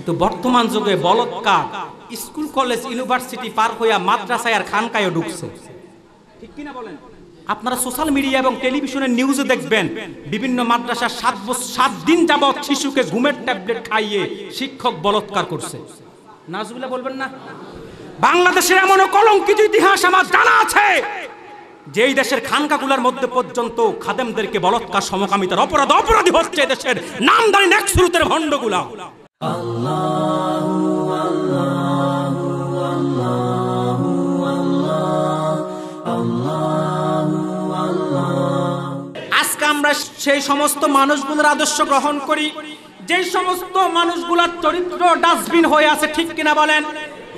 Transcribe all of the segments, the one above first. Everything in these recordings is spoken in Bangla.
কিন্তু বর্তমান যুগে বলৎকার স্কুল কলেজ ইউনিভার্সিটি পার হইয়া মাদ্রাসায় আর খানকায়ও ঢুকছে, ঠিক কিনা বলেন? আপনারা সোশ্যাল মিডিয়া এবং টেলিভিশনের নিউজে দেখবেন বিভিন্ন মাদ্রাসা 7 দিন যাবত শিশুকে ঘুমের ট্যাবলেট খাইয়ে শিক্ষক বলৎকার করছে। নাজুবিল্লাহ বলবেন না? বাংলাদেশের এমন কলঙ্কিত ইতিহাস আমার জানা আছে যে এই দেশের খানকাগুলোর মধ্যে পর্যন্ত খাদেমদেরকে বলৎকার সমকামিতার অপরাধী হচ্ছে দেশের নামদারি নেক্সুরুতের ভণ্ডগুলা। আজকে আমরা সেই সমস্ত মানুষগুলোর আদর্শ গ্রহণ করি যে সমস্ত মানুষগুলোর চরিত্র ডাস্টবিন হয়ে আছে, ঠিক কিনা বলেন?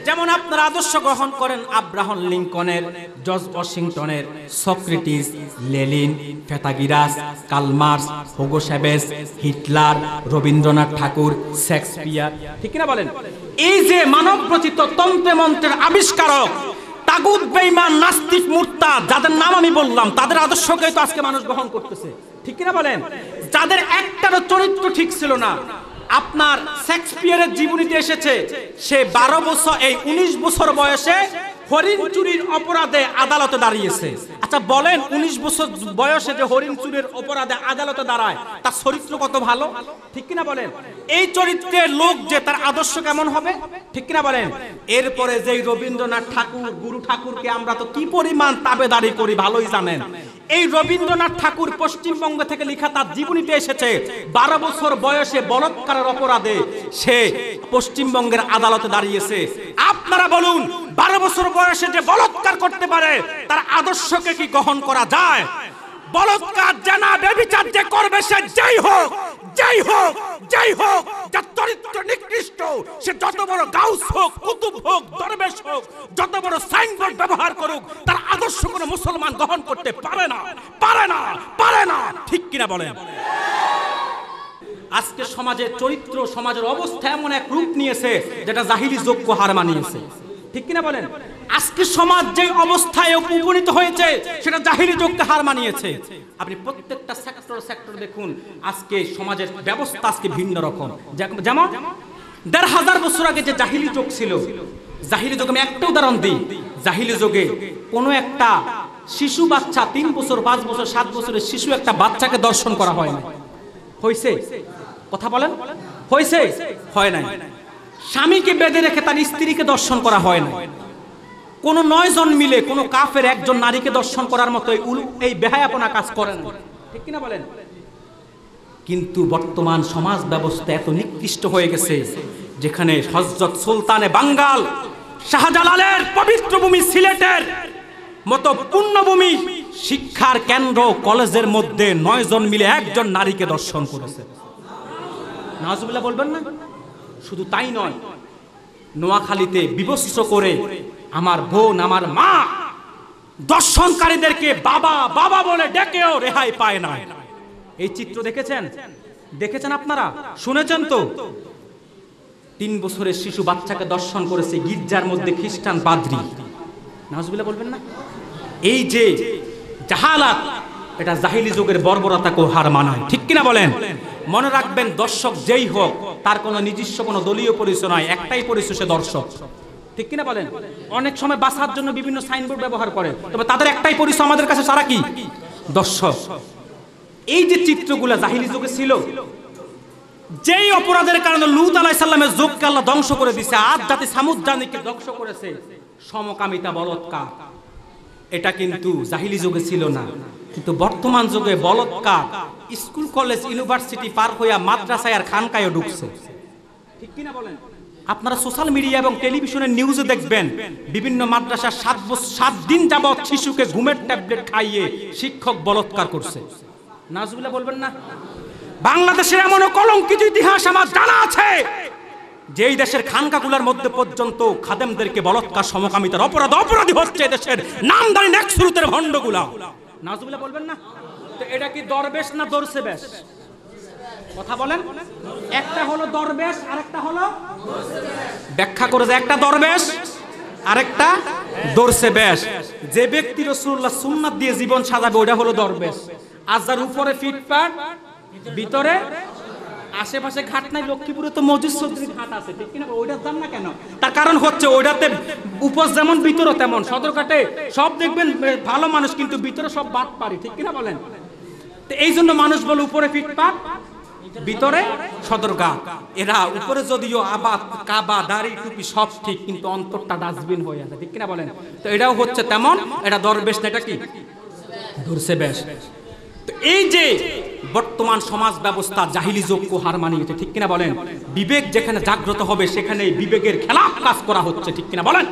যেমন আপনারা আদর্শ গ্রহণ করেন আব্রাহাম লিঙ্কনের, জর্জ ওয়াশিংটনের, Socrates, Lenin, Pythagoras, Karl Marx, Hugo Chavez, Hitler, Rabindranath Thakur, Shakespeare, ঠিক কিনা বলেন? এই যে মানব রচিত তন্ত্রে মন্ত্রের আবিষ্কারক, তাগুত, বেঈমান, নাস্তিক, মুরতাদ, যাদের নাম আমি বললাম, তাদের আদর্শকেই তো আজকে মানুষ গ্রহণ করতেছে, ঠিক কিনা বলেন? যাদের একটারও চরিত্র ঠিক ছিল না। আপনার শেক্সপিয়ারের জীবনীতে এসেছে সে 19 বছর বয়সে হরিণ চুরির অপরাধে আদালতে দাঁড়িয়েছে। আচ্ছা বলেন, 19 বছর বয়সে যে হরিণ চুরির অপরাধে আদালতে দাঁড়ায় তার চরিত্র কত ভালো, ঠিক কিনা বলেন? এই চরিত্রের লোক যে তার আদর্শ কেমন হবে, ঠিক কিনা বলেন? এরপরে যেই রবীন্দ্রনাথ ঠাকুর, গুরু ঠাকুরকে আমরা তো কি পরিমাণ তাবেদারি করি ভালোই জানেন। এই রবীন্দ্রনাথ ঠাকুর পশ্চিমবঙ্গ থেকে লেখা তার জীবনীতে এসেছে 12 বছর বয়সে বলৎকারের অপরাধে সে পশ্চিমবঙ্গের আদালতে দাঁড়িয়েছে। আপনারা বলুন, 12 বছর বয়সে যে বলৎকার করতে পারে তার আদর্শকে কি গ্রহণ করা যায়? বলৎকার, জানা, ব্যভিচার যে করবে সে যাই হোক যার চরিত্র নিকৃষ্ট, সে যত বড় গাউস হোক, কুতুব হোক, দরবেশ হোক, যত বড় সাইনবোর্ড ব্যবহার করুক, তার আদর্শ কোনো মুসলমান গ্রহণ করতে পারে না, ঠিক কিনা বলেন? আজকে সমাজের চরিত্র, সমাজের অবস্থা এমন এক রূপ নিয়েছে যেটা জাহিলি যজ্ঞ হার মানিয়েছে, ঠিক কিনা বলেন? আজকে সমাজ যে অবস্থায় উপনীত হয়েছে সেটা জাহিলি যজ্ঞে হার মানিয়েছে। আপনি প্রত্যেকটা সেক্টর দেখুন, আজকে সমাজের ব্যবস্থা আজকে ভিন্ন রকম। যেমন 1500 বছর আগে যে জাহিলি যুগ ছিল, জাহিলি যুগে আমি একটা উদাহরণ দিই। জাহিলি যুগে কোনো একটা শিশু বাচ্চা 3 বছর, 5 বছর, 7 বছরের শিশু একটা বাচ্চাকে দর্শন করা হয় না। হয়েছে? কথা বলেন, হয়েছে? হয় নাই। স্বামীকে বেঁধে রেখে তার স্ত্রীকে দর্শন করা হয় না। কোন 9 জন মিলে কোন কাফের একজন নারীকে দর্শন করার মতো এই বেহায়াপনা কাজ করেন, ঠিক কিনা বলেন? কিন্তু বর্তমান সমাজ ব্যবস্থা এত নিকৃষ্ট হয়ে গেছে যেখানে হযরত সুলতানে বাঙ্গাল শাহজালালের পবিত্র ভূমি সিলেটের মতো পুণ্যভূমি শিক্ষার কেন্দ্র কলেজের মধ্যে 9 জন মিলে একজন নারীকে দর্শন করেছে। নাউজুবিল্লাহ বলবেন না? শুধু তাই নয়, নোয়াখালীতে বিবস্ত্র করে আমার বোন, আমার মা দর্শনকারীদেরকে বাবা বলে ডেকেও রেহাই পায় না। এই চিত্র দেখেছেন আপনারা? শুনেছেন তো? 3 বছরের শিশু বাচ্চাকে দর্শন করেছে গির্জার মধ্যে খ্রিস্টান পাদ্রী। নাউজুবিল্লাহ বলবেন না? এই যে জাহালাত, এটা জাহিলি যুগের বর্বরতাকে হার মানায়, ঠিক কিনা বলেন? মনে রাখবেন, দর্শক যেই হোক তার কোনো নিজস্ব কোনো দলীয় পরিচয় নয়, একটাই পরিচয়, সে দর্শক, ঠিক কিনা বলেন? অনেক সময় বাঁচার জন্য বিভিন্ন সাইনবোর্ড ব্যবহার করে, তবে তাদের একটাই পরিচয় আমাদের কাছে, সারা কি? দর্শক। এই যে চিত্রগুলো জাহিলি যুগে ছিল, যেই অপরাধের কারণে লূত আলাইহিস সালামের যুগকে আল্লাহ ধ্বংস করে দিয়েছে, আদ জাতি সামুদ জাতিকে ধ্বংস করেছে, সমকামিতা, বলৎকার, এটা কিন্তু জাহিলি যুগে ছিল না। কিন্তু বর্তমান যুগে বলৎকার স্কুল কলেজ ইউনিভার্সিটি পার হইয়া মাদ্রাসায় আর খানকায়ও ঢুকছে, ঠিক কিনা বলেন? আপনারা সোশ্যাল মিডিয়া এবং টেলিভিশনের নিউজে দেখবেন বিভিন্ন মাদ্রাসা 7 দিন যাবত শিশুকে ঘুমের ট্যাবলেট খাইয়ে শিক্ষক বলৎকার করছে। নাজুবিল্লাহ বলবেন না? বাংলাদেশের এমন কলঙ্কিত ইতিহাস আমার জানা আছে যে এই দেশের খানকাগুলোর মধ্যে পর্যন্ত খাদেমদেরকে বলৎকার সমকামিতার অপরাধী হচ্ছে দেশের নামদারি নেক্সুরুতের ভণ্ডগুলা। নাজুবিল্লাহ বলবেন না? তো এটা কি দরবেশ না দরসেবেশ? কথা বলেন। একটা হলো দরবেশ, আরেকটা হলো ব্যাখ্যা করে যে একটা দরবেশ আরেকটা দরসেবেশ। যে ব্যক্তি রাসূলুল্লাহ সুন্নাত দিয়ে জীবন সাজাবে ওটা হলো দরবেশ। আর যার উপরে ফিটফাট ভিতরে আশেপাশে ঘাট নাই, লক্ষ্মীপুরে তো মজুদ চৌধুরীর ঘাট আছে, ঠিক কিনা? ওইটা যান না কেন? তার কারণ হচ্ছে ওইটাতে উপর যেমন ভিতরও তেমন। সদরঘাটে সব দেখবেন ভালো মানুষ, কিন্তু ভিতরে সব বাদ পারি, ঠিক কিনা বলেন? তো এই জন্য মানুষ বলে উপরে ফিটপাত, ভিতরে সদরঘাট। এরা উপরে যদিও আবাদ কাবা দাড়ি টুপি সব ঠিক, কিন্তু অন্তরটা ডাস্টবিন হয়ে আছে, ঠিক কিনা বলেন? তো এটাও হচ্ছে তেমন, এটা দরবেশ না, এটা কি ধরছে বেশ। তো এই যে বর্তমান সমাজ ব্যবস্থা জাহিলি যোগ্য হার মানিয়েছে, ঠিক কিনা বলেন? বিবেক যেখানে জাগ্রত হবে সেখানে বিবেকের খেলাফ কাজ করা হচ্ছে, ঠিক কিনা বলেন?